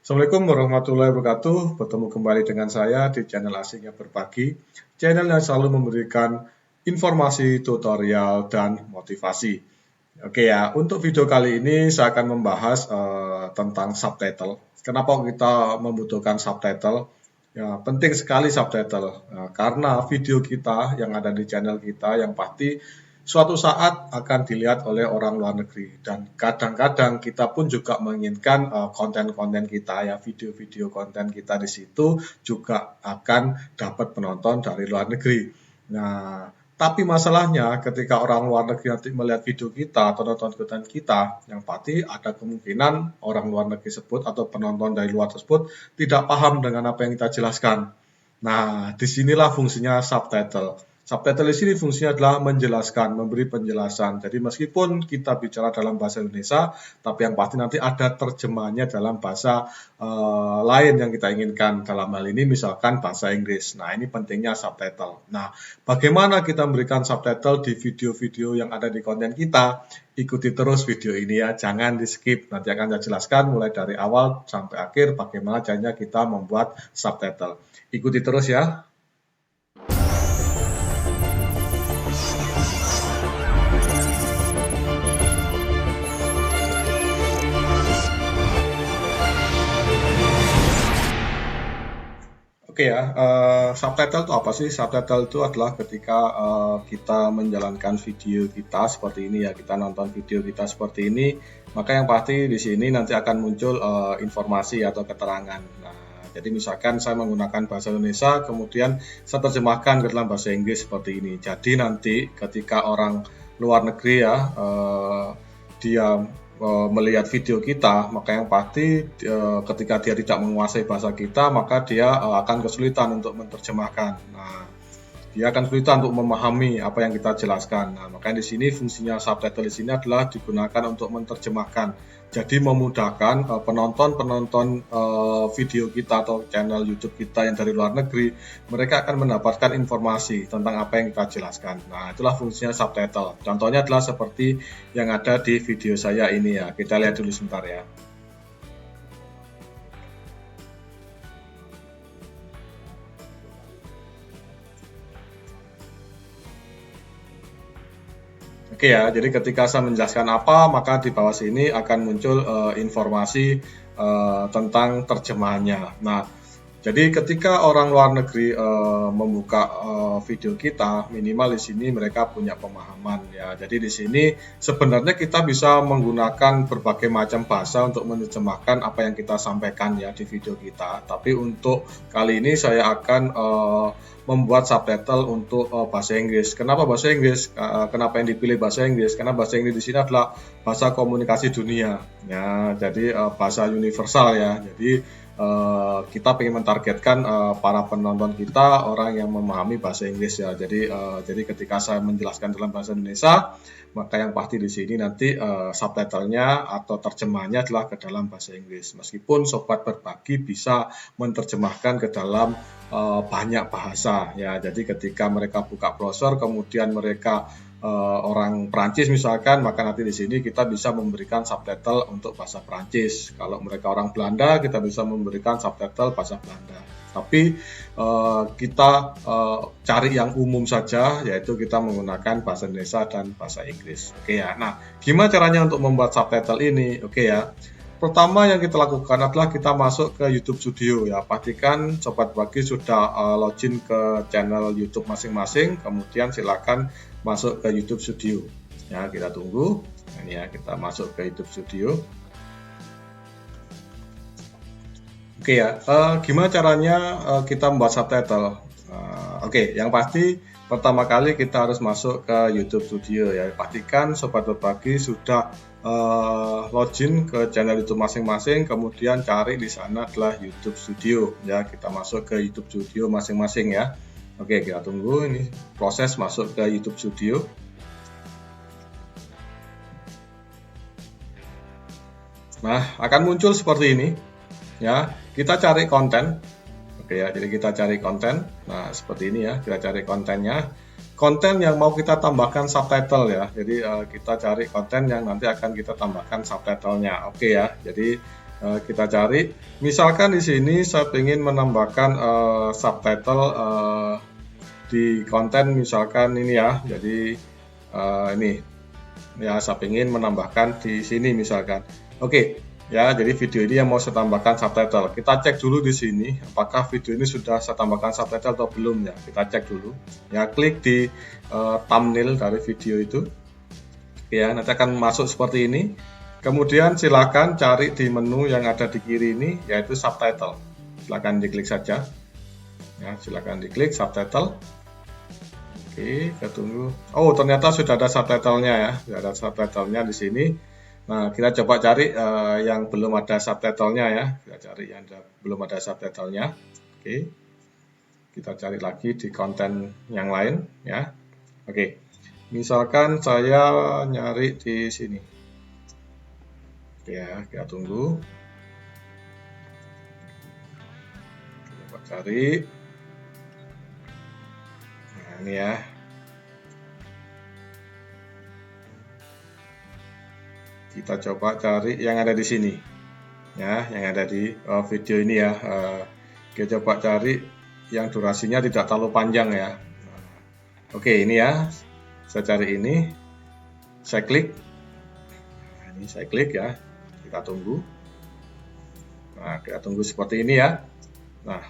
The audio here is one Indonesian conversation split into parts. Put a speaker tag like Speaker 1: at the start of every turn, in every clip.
Speaker 1: Assalamualaikum warahmatullahi wabarakatuh. Bertemu kembali dengan saya di channel Asik yang Berbagi, channel yang selalu memberikan informasi, tutorial, dan motivasi. Oke ya, untuk video kali ini saya akan membahas tentang subtitle. Kenapa kita membutuhkan subtitle? Ya, penting sekali subtitle karena video kita yang ada di channel kita yang pasti suatu saat akan dilihat oleh orang luar negeri, dan kadang-kadang kita pun juga menginginkan konten-konten kita ya, video-video konten kita di situ juga akan dapat penonton dari luar negeri. Nah, tapi masalahnya ketika orang luar negeri nanti melihat video kita atau nonton konten kita, yang pasti ada kemungkinan orang luar negeri tersebut atau penonton dari luar tersebut tidak paham dengan apa yang kita jelaskan. Nah, disinilah fungsinya subtitle. Subtitle di sini fungsinya adalah menjelaskan, memberi penjelasan. Jadi meskipun kita bicara dalam bahasa Indonesia, tapi yang pasti nanti ada terjemahannya dalam bahasa lain yang kita inginkan. Dalam hal ini misalkan bahasa Inggris. Nah, ini pentingnya subtitle. Nah, bagaimana kita memberikan subtitle di video-video yang ada di konten kita? Ikuti terus video ini ya, jangan di skip. Nanti akan saya jelaskan mulai dari awal sampai akhir bagaimana caranya kita membuat subtitle. Ikuti terus ya. Oke ya, subtitle itu apa sih? Subtitle itu adalah ketika kita menjalankan video kita seperti ini ya, kita nonton video kita seperti ini, maka yang pasti di sini nanti akan muncul informasi atau keterangan. Nah, jadi misalkan saya menggunakan bahasa Indonesia, kemudian saya terjemahkan ke dalam bahasa Inggris seperti ini. Jadi nanti ketika orang luar negeri ya, dia melihat video kita, maka yang pasti ketika dia tidak menguasai bahasa kita, maka dia akan kesulitan untuk menerjemahkan. Nah, dia akan kesulitan untuk memahami apa yang kita jelaskan. Nah, makanya di sini fungsinya subtitle di sini adalah digunakan untuk menerjemahkan. Jadi memudahkan penonton-penonton video kita atau channel YouTube kita yang dari luar negeri, mereka akan mendapatkan informasi tentang apa yang kita jelaskan. Nah, itulah fungsinya subtitle. Contohnya adalah seperti yang ada di video saya ini ya. Kita lihat dulu sebentar ya. Oke ya, jadi ketika saya menjelaskan apa, maka di bawah sini akan muncul informasi tentang terjemahannya. Nah, jadi ketika orang luar negeri membuka video kita, minimal di sini mereka punya pemahaman ya. Jadi di sini sebenarnya kita bisa menggunakan berbagai macam bahasa untuk menerjemahkan apa yang kita sampaikan ya di video kita. Tapi untuk kali ini saya akan membuat subtitle untuk bahasa Inggris. Kenapa bahasa Inggris? Kenapa yang dipilih bahasa Inggris? Karena bahasa Inggris di sini adalah bahasa komunikasi dunia. Ya, jadi bahasa universal ya. Jadi kita ingin mentargetkan para penonton kita orang yang memahami bahasa Inggris ya. Jadi ketika saya menjelaskan dalam bahasa Indonesia, maka yang pasti di sini nanti subtitlenya atau terjemahannya adalah ke dalam bahasa Inggris. Meskipun sobat berbagi bisa menerjemahkan ke dalam banyak bahasa ya. Jadi ketika mereka buka browser kemudian mereka orang Prancis misalkan, maka nanti di sini kita bisa memberikan subtitle untuk bahasa Prancis. Kalau mereka orang Belanda, kita bisa memberikan subtitle bahasa Belanda. Tapi kita cari yang umum saja, yaitu kita menggunakan bahasa Indonesia dan bahasa Inggris. Oke ya. Nah, gimana caranya untuk membuat subtitle ini? Oke ya. Pertama yang kita lakukan adalah kita masuk ke YouTube Studio ya. Pastikan sobat bagi sudah login ke channel YouTube masing-masing, kemudian silakan masuk ke YouTube Studio. Ya, kita tunggu. Nah, ini ya, kita masuk ke YouTube Studio. Oke ya, gimana caranya kita membuat subtitle? Oke, yang pasti pertama kali kita harus masuk ke YouTube Studio ya. Pastikan sobat berbagi sudah login ke channel YouTube masing-masing, kemudian cari di sana adalah YouTube Studio ya. Kita masuk ke YouTube Studio masing-masing ya. Oke, kita tunggu ini proses masuk ke YouTube Studio. Nah, akan muncul seperti ini ya. Kita cari konten. Oke ya, jadi kita cari konten. Nah, seperti ini ya, kita cari kontennya. Konten yang mau kita tambahkan subtitle ya. Jadi kita cari konten yang nanti akan kita tambahkan subtitlenya. Oke ya. Jadi Kita cari. Misalkan di sini saya ingin menambahkan subtitle di konten, misalkan ini ya. Jadi ini ya, saya ingin menambahkan di sini misalkan. Oke, ya, jadi video ini yang mau saya tambahkan subtitle. Kita cek dulu di sini apakah video ini sudah saya tambahkan subtitle atau belum ya. Kita cek dulu. Ya, klik di thumbnail dari video itu. Ya, nanti akan masuk seperti ini. Kemudian silakan cari di menu yang ada di kiri ini, yaitu subtitle. Silakan diklik saja. Ya, silakan diklik subtitle. Oke, kita tunggu. Oh, ternyata sudah ada subtitlenya ya. Sudah ada subtitlenya di sini. Nah, kita coba cari yang belum ada subtitlenya ya. Kita cari yang belum ada subtitlenya. Oke. Kita cari lagi di konten yang lain ya. Oke. Misalkan saya nyari di sini. Ya, kita tunggu. Coba cari. Nah, ini ya. Kita coba cari yang ada di sini. Ya, yang ada di video ini ya. Kita coba cari yang durasinya tidak terlalu panjang ya. Oke, ini ya. Saya cari ini. Saya klik. Nah, ini saya klik ya. Kita tunggu. Nah, kita tunggu seperti ini ya. Nah,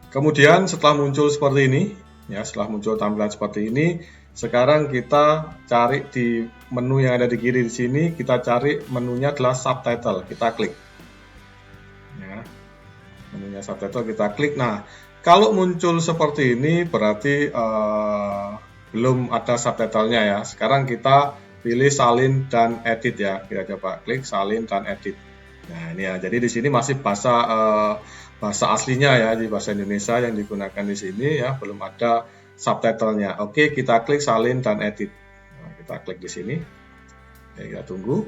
Speaker 1: kemudian setelah muncul seperti ini, ya, setelah muncul tampilan seperti ini, sekarang kita cari di menu yang ada di kiri di sini. Kita cari menunya adalah subtitle. Kita klik. Ya, menunya subtitle kita klik. Nah, kalau muncul seperti ini berarti belum ada subtitlenya ya. Sekarang kita pilih salin dan edit ya. Kita coba klik salin dan edit. Nah, ini ya. Jadi di sini masih bahasa aslinya ya, di bahasa Indonesia yang digunakan di sini ya, belum ada subtitlenya. Oke, kita klik salin dan edit. Nah, kita klik di sini. Oke, kita tunggu.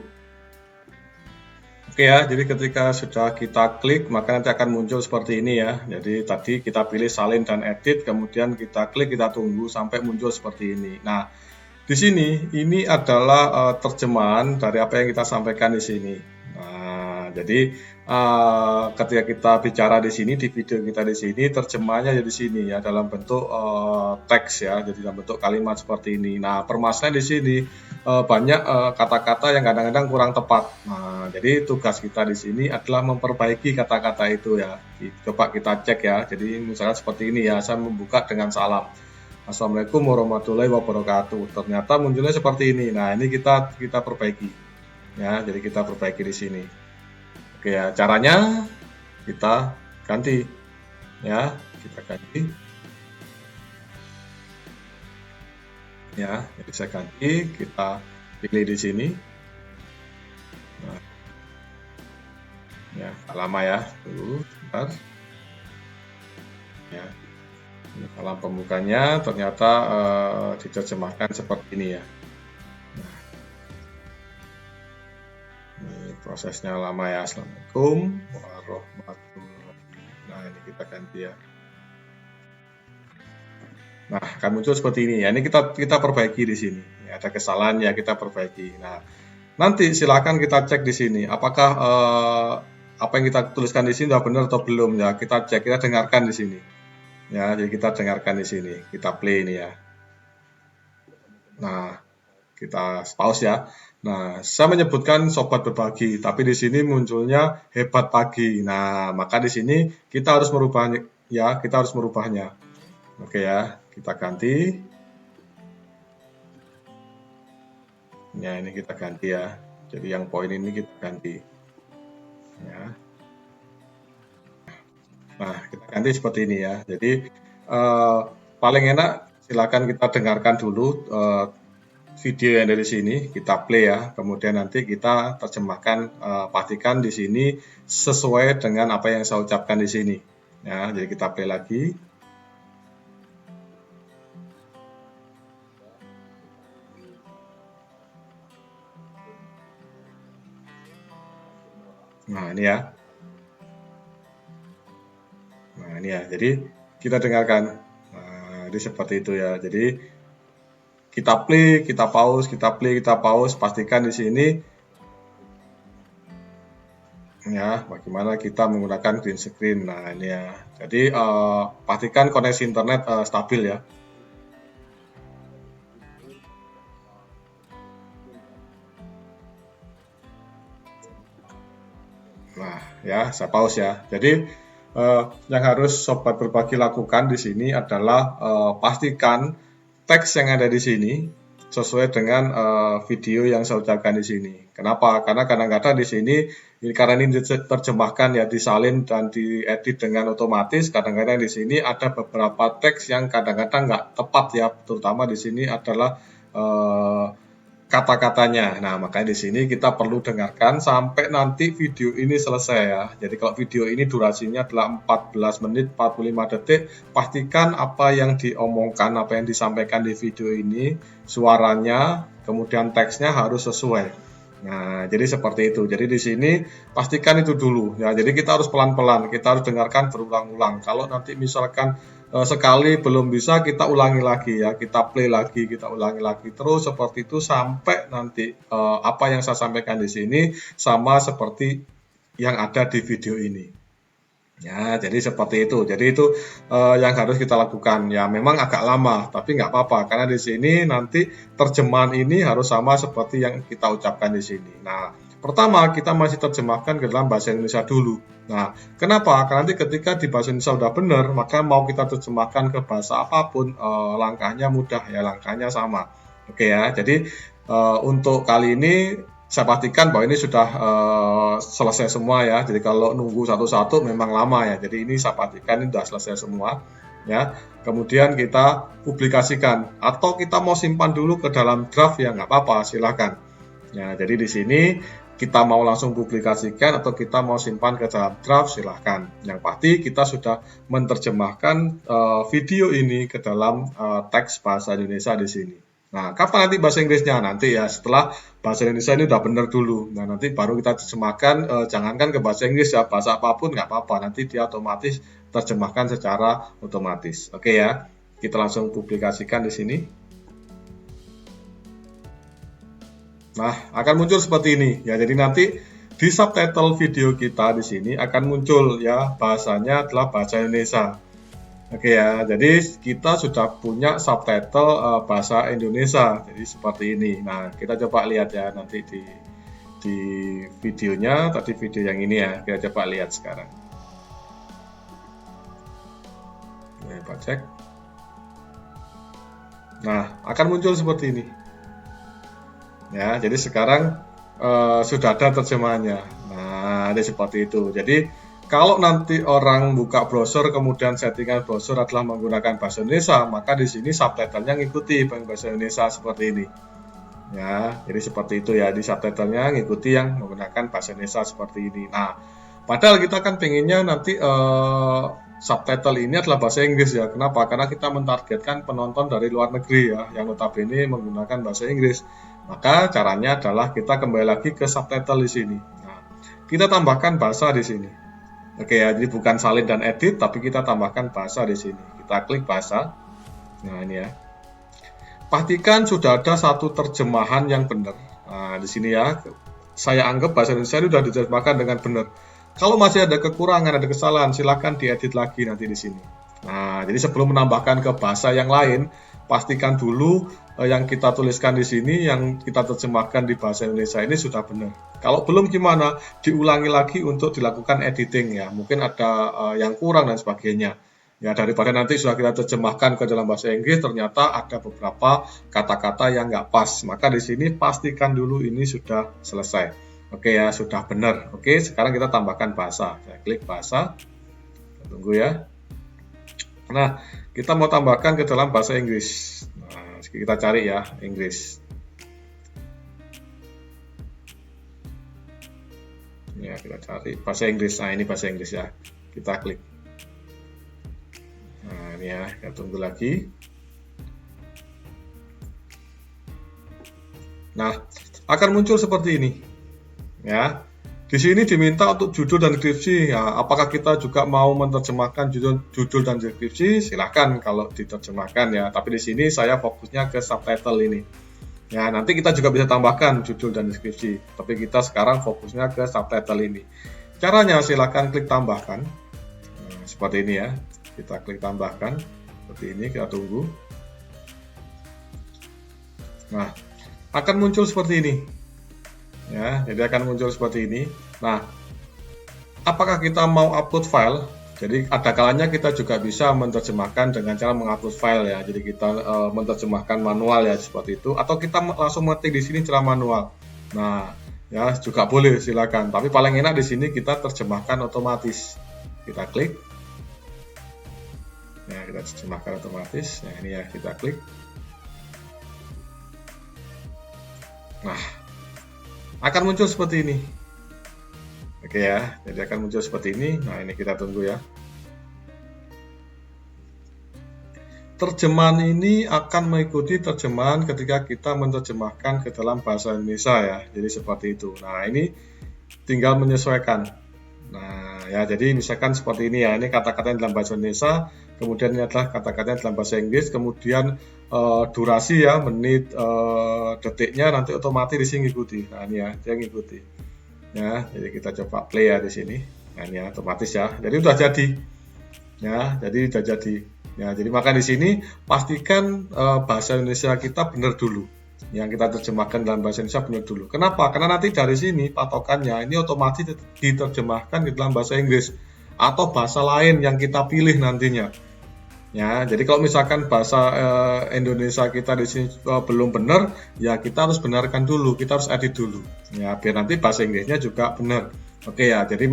Speaker 1: Oke ya, jadi ketika sudah kita klik, maka nanti akan muncul seperti ini ya. Jadi tadi kita pilih salin dan edit, kemudian kita klik, kita tunggu sampai muncul seperti ini. Nah, di sini ini adalah terjemahan dari apa yang kita sampaikan di sini. Nah, jadi ketika kita bicara di sini, di video kita di sini, terjemahannya jadi di sini ya, dalam bentuk teks ya, jadi dalam bentuk kalimat seperti ini. Nah, permasalahan di sini banyak kata-kata yang kadang-kadang kurang tepat. Nah, jadi tugas kita di sini adalah memperbaiki kata-kata itu ya. Coba kita cek ya. Jadi misalnya seperti ini ya, saya membuka dengan salam. Assalamualaikum warahmatullahi wabarakatuh. Ternyata munculnya seperti ini. Nah, ini kita perbaiki. Ya, jadi kita perbaiki di sini. Oke ya, caranya kita ganti. Ya, kita ganti. Ya, jadi saya ganti, kita pilih di sini. Nah, ya, lama ya, dulu sebentar. Ya, ini dalam pembukanya ternyata diterjemahkan seperti ini ya. Nah, ini prosesnya lama ya. Assalamualaikum warahmatullahi wabarakatuh. Nah, ini kita ganti ya. Nah, akan muncul seperti ini ya. Ini kita perbaiki di sini. Ya, ada kesalahan ya, kita perbaiki. Nah, nanti silakan kita cek di sini apakah apa yang kita tuliskan di sini sudah benar atau belum ya. Kita cek, kita dengarkan di sini. Ya, jadi kita dengarkan di sini. Kita play ini ya. Nah, kita pause ya. Nah, saya menyebutkan sobat berbagi, tapi di sini munculnya hebat pagi. Nah, maka di sini kita harus merubahnya ya, kita harus merubahnya. Oke ya, kita ganti. Ya, ini kita ganti ya. Jadi yang poin ini kita ganti. Ya. Nah, kita ganti seperti ini ya. Jadi paling enak silakan kita dengarkan dulu video yang dari sini, kita play ya. Kemudian nanti kita terjemahkan, pastikan di sini sesuai dengan apa yang saya ucapkan di sini. Ya, jadi kita play lagi. Nah, ini ya. Nah, ini ya. Jadi kita dengarkan. Nah, jadi seperti itu ya. Jadi kita play, kita pause, kita play, kita pause. Pastikan di sini ya, bagaimana kita menggunakan green screen. Nah, ini ya. Jadi pastikan koneksi internet stabil ya. Nah, ya, saya pause ya. Jadi yang harus sobat berbagi lakukan di sini adalah pastikan teks yang ada di sini sesuai dengan video yang saya ucapkan di sini. Kenapa? Karena kadang-kadang di sini karena ini diterjemahkan ya, disalin dan diedit dengan otomatis. Kadang-kadang di sini ada beberapa teks yang kadang-kadang nggak tepat ya, terutama di sini adalah kata-katanya. Nah, makanya di sini kita perlu dengarkan sampai nanti video ini selesai ya. Jadi kalau video ini durasinya adalah 14 menit 45 detik, pastikan apa yang diomongkan, apa yang disampaikan di video ini, suaranya, kemudian teksnya harus sesuai. Nah, jadi seperti itu. Jadi di sini pastikan itu dulu ya. Jadi kita harus pelan-pelan, kita harus dengarkan berulang-ulang. Kalau nanti misalkan sekali belum bisa, kita ulangi lagi ya, kita play lagi, kita ulangi lagi terus seperti itu sampai nanti apa yang saya sampaikan di sini sama seperti yang ada di video ini. Ya, jadi seperti itu. Jadi itu yang harus kita lakukan. Ya, memang agak lama, tapi nggak apa-apa karena di sini nanti terjemahan ini harus sama seperti yang kita ucapkan di sini. Nah, pertama kita masih terjemahkan ke dalam bahasa Indonesia dulu. Nah, kenapa? Karena nanti ketika di bahasa Indonesia udah benar, maka mau kita terjemahkan ke bahasa apapun, langkahnya mudah ya, langkahnya sama. Oke ya. Jadi untuk kali ini saya pastikan bahwa ini sudah selesai semua ya. Jadi kalau nunggu satu-satu memang lama ya. Jadi ini saya pastikan ini sudah selesai semua ya. Kemudian kita publikasikan atau kita mau simpan dulu ke dalam draft ya nggak apa-apa, silakan. Ya, jadi di sini kita mau langsung publikasikan atau kita mau simpan ke dalam draft silahkan. Yang pasti kita sudah menerjemahkan video ini ke dalam teks bahasa Indonesia di sini. Nah, kapan nanti bahasa Inggrisnya? Nanti ya setelah bahasa Indonesia ini udah benar dulu. Nah, nanti baru kita terjemahkan, jangankan ke bahasa Inggris ya, bahasa apapun nggak apa-apa. Nanti dia otomatis terjemahkan secara otomatis. Oke ya, kita langsung publikasikan di sini. Nah, akan muncul seperti ini ya. Jadi nanti di subtitle video kita di sini akan muncul ya, bahasanya adalah bahasa Indonesia. Oke ya, jadi kita sudah punya subtitle bahasa Indonesia, jadi seperti ini. Nah, kita coba lihat ya nanti di videonya, tadi video yang ini ya, kita coba lihat sekarang. Coba cek. Nah, akan muncul seperti ini. Ya, jadi sekarang sudah ada terjemahannya. Nah, jadi seperti itu. Jadi kalau nanti orang buka browser kemudian settingan browser adalah menggunakan bahasa Indonesia, maka di sini subtitlenya ngikuti bahasa Indonesia seperti ini. Ya, jadi seperti itu ya, di subtitlenya ngikuti yang menggunakan bahasa Indonesia seperti ini. Nah, padahal kita kan pengennya nanti subtitle ini adalah bahasa Inggris ya. Kenapa? Karena kita mentargetkan penonton dari luar negeri ya, yang notabene menggunakan bahasa Inggris. Maka caranya adalah kita kembali lagi ke subtitle di sini. Nah, kita tambahkan bahasa di sini. Oke ya, jadi bukan salin dan edit, tapi kita tambahkan bahasa di sini. Kita klik bahasa. Nah ini ya. Pastikan sudah ada satu terjemahan yang benar. Nah di sini ya, saya anggap bahasa Indonesia ini sudah diterjemahkan dengan benar. Kalau masih ada kekurangan, ada kesalahan, silakan diedit lagi nanti di sini. Nah, jadi sebelum menambahkan ke bahasa yang lain, pastikan dulu yang kita tuliskan di sini, yang kita terjemahkan di bahasa Indonesia ini sudah benar. Kalau belum gimana, diulangi lagi untuk dilakukan editing ya. Mungkin ada yang kurang dan sebagainya. Ya, daripada nanti sudah kita terjemahkan ke dalam bahasa Inggris, ternyata ada beberapa kata-kata yang nggak pas. Maka di sini pastikan dulu ini sudah selesai. Oke ya, sudah benar. Oke, sekarang kita tambahkan bahasa. Saya klik bahasa. Tunggu ya. Nah, kita mau tambahkan ke dalam bahasa Inggris. Nah, kita cari ya, Inggris. Ya, kita cari bahasa Inggris. Nah, ini bahasa Inggris ya. Kita klik. Nah, ini ya, kita tunggu lagi. Nah, akan muncul seperti ini. Ya. Di sini diminta untuk judul dan deskripsi. Ya, apakah kita juga mau menerjemahkan judul dan deskripsi? Silahkan kalau diterjemahkan ya. Tapi di sini saya fokusnya ke subtitle ini. Ya, nanti kita juga bisa tambahkan judul dan deskripsi. Tapi kita sekarang fokusnya ke subtitle ini. Caranya silakan klik tambahkan. Nah, seperti ini ya. Kita klik tambahkan. Seperti ini, kita tunggu. Nah, akan muncul seperti ini. Ya, jadi akan muncul seperti ini. Nah, apakah kita mau upload file? Jadi ada kalanya kita juga bisa menerjemahkan dengan cara mengupload file ya. Jadi kita menerjemahkan manual ya seperti itu. Atau kita langsung mengetik di sini cara manual. Nah, ya juga boleh silakan. Tapi paling enak di sini kita terjemahkan otomatis. Kita klik. Ya, kita terjemahkan otomatis. Nah, ini ya kita klik. Nah, akan muncul seperti ini. Oke ya, jadi akan muncul seperti ini. Nah, ini kita tunggu ya. Terjemahan ini akan mengikuti terjemahan ketika kita menerjemahkan ke dalam bahasa Indonesia ya. Jadi seperti itu. Nah, ini tinggal menyesuaikan. Nah, ya jadi misalkan seperti ini ya. Ini kata-kata dalam bahasa Indonesia, kemudian ini adalah kata-kata dalam bahasa Inggris, kemudian durasi ya, menit, detiknya nanti otomatis di sini ngikuti. Nah, ini ya, dia ngikuti. Ya, jadi kita coba play ya di sini. Nah, ini ya otomatis ya. Jadi udah jadi. Ya, jadi udah jadi. Ya, jadi maka di sini pastikan bahasa Indonesia kita benar dulu. Yang kita terjemahkan dalam bahasa Indonesia benar dulu. Kenapa? Karena nanti dari sini patokannya ini otomatis diterjemahkan di dalam bahasa Inggris atau bahasa lain yang kita pilih nantinya. Ya, jadi kalau misalkan bahasa Indonesia kita di sini belum benar, ya kita harus benarkan dulu, kita harus edit dulu. Ya, biar nanti bahasa Inggrisnya juga benar. Oke ya, jadi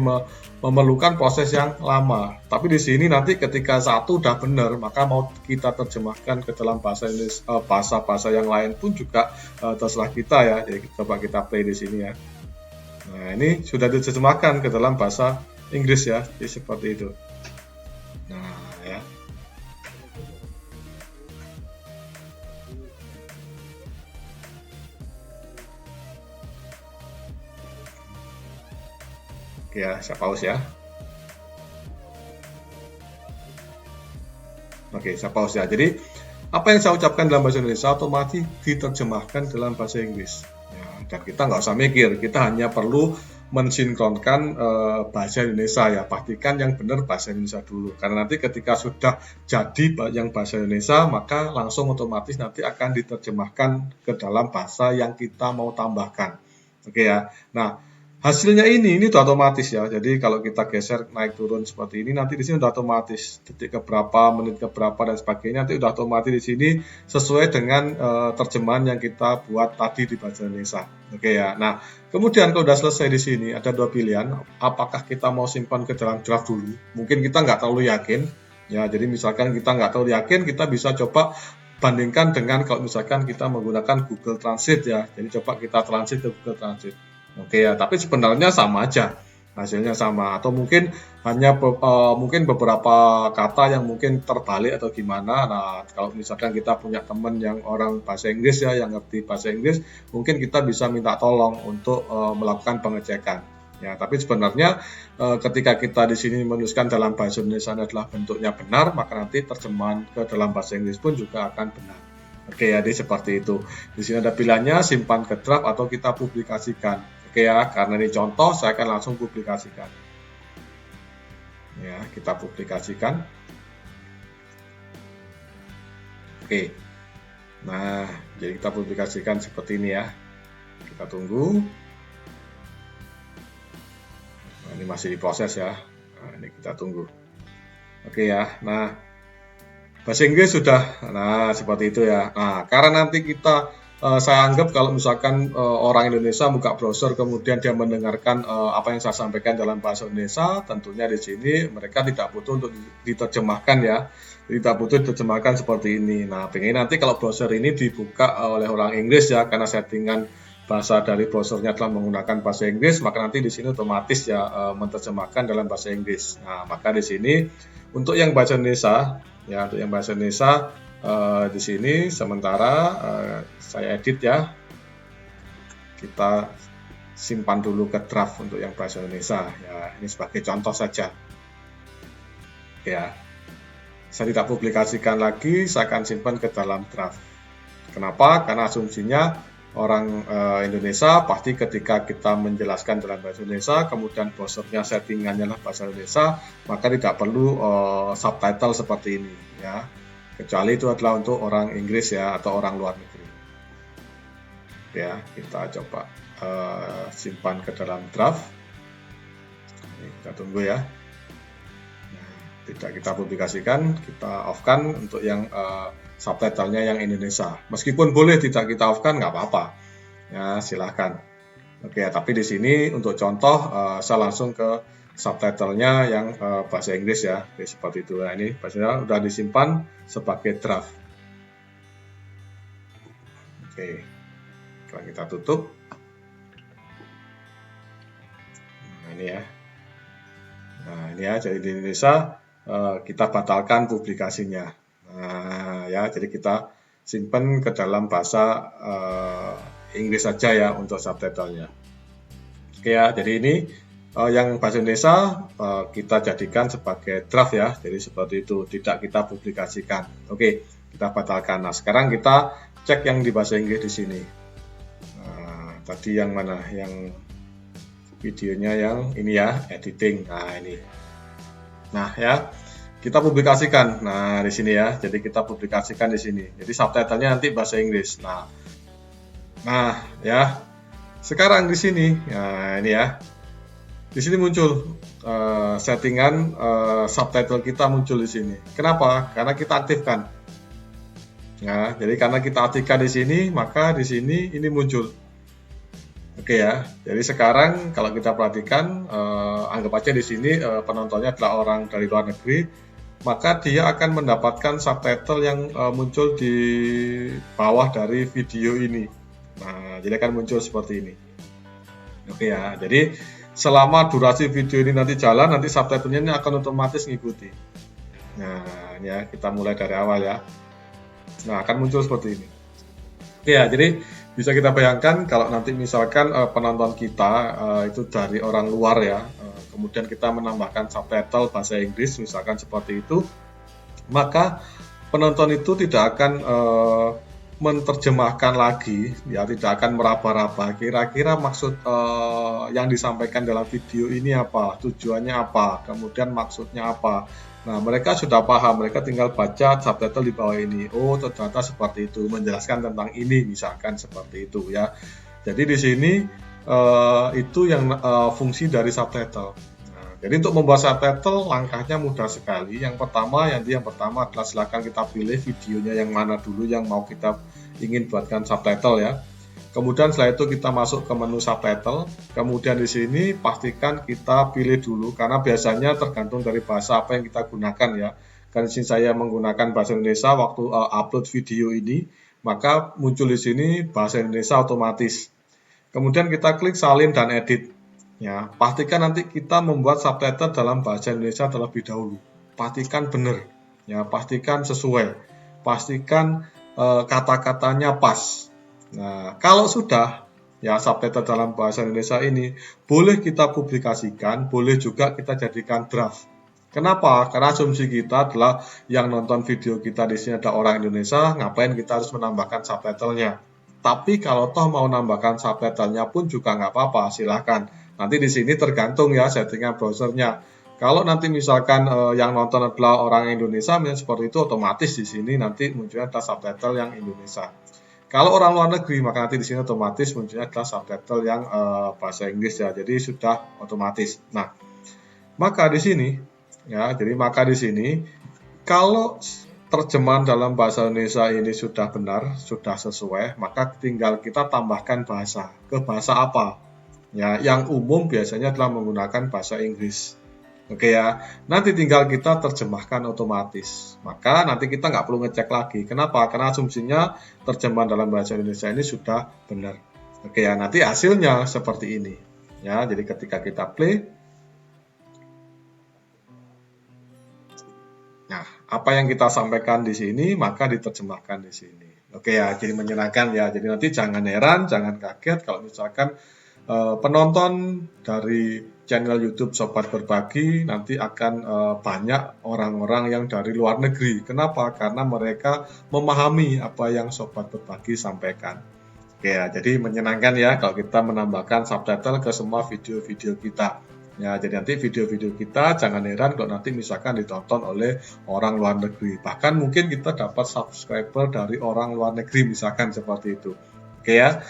Speaker 1: memerlukan proses yang lama. Tapi di sini nanti ketika satu udah benar, maka mau kita terjemahkan ke dalam bahasa Inggris, bahasa-bahasa yang lain pun juga terserah kita ya. Jadi coba kita play di sini ya. Nah, ini sudah diterjemahkan ke dalam bahasa Inggris ya, jadi seperti itu. Nah, ya. Oke ya, saya pause ya. Oke, saya pause ya. Jadi, apa yang saya ucapkan dalam bahasa Indonesia otomatis diterjemahkan dalam bahasa Inggris. Ya, dan kita nggak usah mikir, kita hanya perlu mensinkronkan bahasa Indonesia ya. Pastikan yang benar bahasa Indonesia dulu. Karena nanti ketika sudah jadi yang bahasa Indonesia, maka langsung otomatis nanti akan diterjemahkan ke dalam bahasa yang kita mau tambahkan. Oke ya. Nah, hasilnya ini udah otomatis ya. Jadi kalau kita geser naik turun seperti ini, nanti di sini udah otomatis detik keberapa, menit keberapa dan sebagainya. Nanti udah otomatis di sini sesuai dengan terjemahan yang kita buat tadi di bahasa Indonesia. Oke ya. Nah, kemudian kalau udah selesai di sini ada dua pilihan. Apakah kita mau simpan ke dalam draft dulu? Mungkin kita nggak terlalu yakin. Ya, jadi misalkan kita nggak terlalu yakin, kita bisa coba bandingkan dengan kalau misalkan kita menggunakan Google Translate ya. Jadi coba kita translate ke Google Translate. Oke ya, tapi sebenarnya sama aja, hasilnya sama. Atau mungkin hanya mungkin beberapa kata yang mungkin terbalik atau gimana. Nah, kalau misalkan kita punya teman yang orang bahasa Inggris ya, yang ngerti bahasa Inggris, mungkin kita bisa minta tolong untuk melakukan pengecekan. Ya, tapi sebenarnya ketika kita di sini menuliskan dalam bahasa Indonesia adalah bentuknya benar, maka nanti terjemahan ke dalam bahasa Inggris pun juga akan benar. Oke ya, jadi seperti itu. Di sini ada pilihannya simpan ke draft atau kita publikasikan. Oke ya, karena ini contoh, saya akan langsung publikasikan. Ya, kita publikasikan. Oke. Nah, jadi kita publikasikan seperti ini ya. Kita tunggu. Nah, ini masih diproses ya. Nah, ini kita tunggu. Oke ya. Nah, bahasa Inggris sudah. Nah, seperti itu ya. Nah, karena nanti kita saya anggap kalau misalkan orang Indonesia buka browser kemudian dia mendengarkan apa yang saya sampaikan dalam bahasa Indonesia, tentunya di sini mereka tidak butuh untuk diterjemahkan ya, tidak butuh diterjemahkan seperti ini. Nah, pengen nanti kalau browser ini dibuka oleh orang Inggris ya, karena settingan bahasa dari browsernya telah menggunakan bahasa Inggris, maka nanti di sini otomatis ya menerjemahkan dalam bahasa Inggris. Nah, maka di sini untuk yang bahasa Indonesia ya, untuk yang bahasa Indonesia di sini sementara saya edit ya, kita simpan dulu ke draft untuk yang bahasa Indonesia ya, ini sebagai contoh saja ya. Saya tidak publikasikan lagi, saya akan simpan ke dalam draft. Kenapa? Karena asumsinya orang Indonesia, pasti ketika kita menjelaskan dalam bahasa Indonesia, kemudian browsernya settingannya adalah bahasa Indonesia, maka tidak perlu subtitle seperti ini ya. Kecuali itu adalah untuk orang Inggris ya atau orang luar negeri. Ya, kita coba simpan ke dalam draft. Ini kita tunggu ya. Nah, tidak kita publikasikan, kita off-kan untuk yang subtitlenya yang Indonesia. Meskipun boleh tidak kita off-kan, nggak apa-apa. Ya, silahkan. Oke, tapi di sini untuk contoh, saya langsung ke subtitlenya yang bahasa Inggris ya. Oke, seperti itu. Nah, ini bahasanya sudah disimpan sebagai draft. Oke, kalau kita tutup. Nah, ini ya. Nah, ini ya, jadi di Indonesia kita batalkan publikasinya. Nah, ya, jadi kita simpan ke dalam bahasa Inggris saja ya untuk subtitlenya. Oke ya, jadi ini yang bahasa Indonesia kita jadikan sebagai draft ya, jadi seperti itu, tidak kita publikasikan. Oke, kita batalkan. Nah, sekarang kita cek yang di bahasa Inggris di sini. Nah, tadi yang mana? Yang videonya yang ini ya, editing. Nah, ini. Nah, ya. Kita publikasikan. Nah, di sini ya. Jadi kita publikasikan di sini. Jadi subtitlenya nanti bahasa Inggris. Nah, ya. Sekarang di sini, nah ini ya. Di sini muncul settingan subtitle kita muncul di sini. Kenapa? Karena kita aktifkan. Nah, jadi karena kita aktifkan di sini, maka di sini ini muncul. Oke ya. Jadi sekarang kalau kita perhatikan, anggap aja di sini penontonnya adalah orang dari luar negeri. Maka dia akan mendapatkan subtitle yang muncul di bawah dari video ini. Nah, jadi akan muncul seperti ini. Oke ya, jadi selama durasi video ini nanti jalan, nanti subtitlenya ini akan otomatis ngikuti. Nah, ini ya, kita mulai dari awal ya. Nah, akan muncul seperti ini. Oke ya, jadi bisa kita bayangkan kalau nanti misalkan penonton kita itu dari orang luar ya, kemudian kita menambahkan subtitle bahasa Inggris misalkan seperti itu, maka penonton itu tidak akan menerjemahkan lagi ya, tidak akan meraba-raba kira-kira maksud yang disampaikan dalam video ini apa, tujuannya apa, kemudian maksudnya apa. Nah, mereka sudah paham, mereka tinggal baca subtitle di bawah ini. Oh, ternyata seperti itu, menjelaskan tentang ini misalkan seperti itu ya. Jadi di sini itu yang fungsi dari subtitle. Nah, jadi untuk membuat subtitle langkahnya mudah sekali. Yang pertama adalah silakan kita pilih videonya yang mana dulu yang mau kita ingin buatkan subtitle ya. Kemudian setelah itu kita masuk ke menu subtitle. Kemudian di sini pastikan kita pilih dulu karena biasanya tergantung dari bahasa apa yang kita gunakan ya. Karena di sini saya menggunakan bahasa Indonesia waktu upload video ini, maka muncul di sini bahasa Indonesia otomatis. Kemudian kita klik salin dan edit. Ya, pastikan nanti kita membuat subtitle dalam bahasa Indonesia terlebih dahulu. Pastikan benar. Ya, pastikan sesuai. Pastikan kata-katanya pas. Nah, kalau sudah ya subtitle dalam bahasa Indonesia ini boleh kita publikasikan, boleh juga kita jadikan draft. Kenapa? Karena asumsi kita adalah yang nonton video kita di sini ada orang Indonesia, ngapain kita harus menambahkan subtitlenya? Tapi kalau toh mau nambahkan subtitlenya pun juga nggak apa-apa, silahkan. Nanti di sini tergantung ya settingan browsernya. Kalau nanti misalkan yang nonton adalah orang Indonesia, misalnya seperti itu, otomatis di sini nanti munculnya adalah subtitle yang Indonesia. Kalau orang luar negeri, maka nanti di sini otomatis munculnya adalah subtitle yang bahasa Inggris ya. Jadi sudah otomatis. Nah, maka di sini ya, kalau terjemahan dalam bahasa Indonesia ini sudah benar, sudah sesuai, maka tinggal kita tambahkan bahasa. Ke bahasa apa? Ya, yang umum biasanya adalah menggunakan bahasa Inggris. Oke ya, nanti tinggal kita terjemahkan otomatis. Maka nanti kita nggak perlu ngecek lagi. Kenapa? Karena asumsinya terjemahan dalam bahasa Indonesia ini sudah benar. Oke ya, nanti hasilnya seperti ini. Ya, jadi ketika kita play, nah, apa yang kita sampaikan di sini maka diterjemahkan di sini. Oke ya, jadi menyenangkan ya. Jadi nanti jangan heran, jangan kaget kalau misalkan penonton dari channel YouTube Sobat Berbagi nanti akan banyak orang-orang yang dari luar negeri. Kenapa? Karena mereka memahami apa yang Sobat Berbagi sampaikan. Oke Oke ya, jadi menyenangkan ya kalau kita menambahkan subtitle ke semua video-video kita. Ya, jadi nanti video-video kita jangan heran kalau nanti misalkan ditonton oleh orang luar negeri. Bahkan mungkin kita dapat subscriber dari orang luar negeri misalkan seperti itu. Oke ya,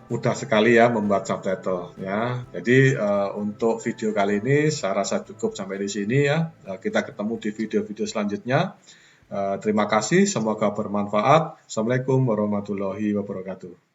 Speaker 1: mudah sekali ya membuat subtitle ya. Jadi untuk video kali ini saya rasa cukup sampai di sini ya. Kita ketemu di video-video selanjutnya. Terima kasih, semoga bermanfaat. Assalamualaikum warahmatullahi wabarakatuh.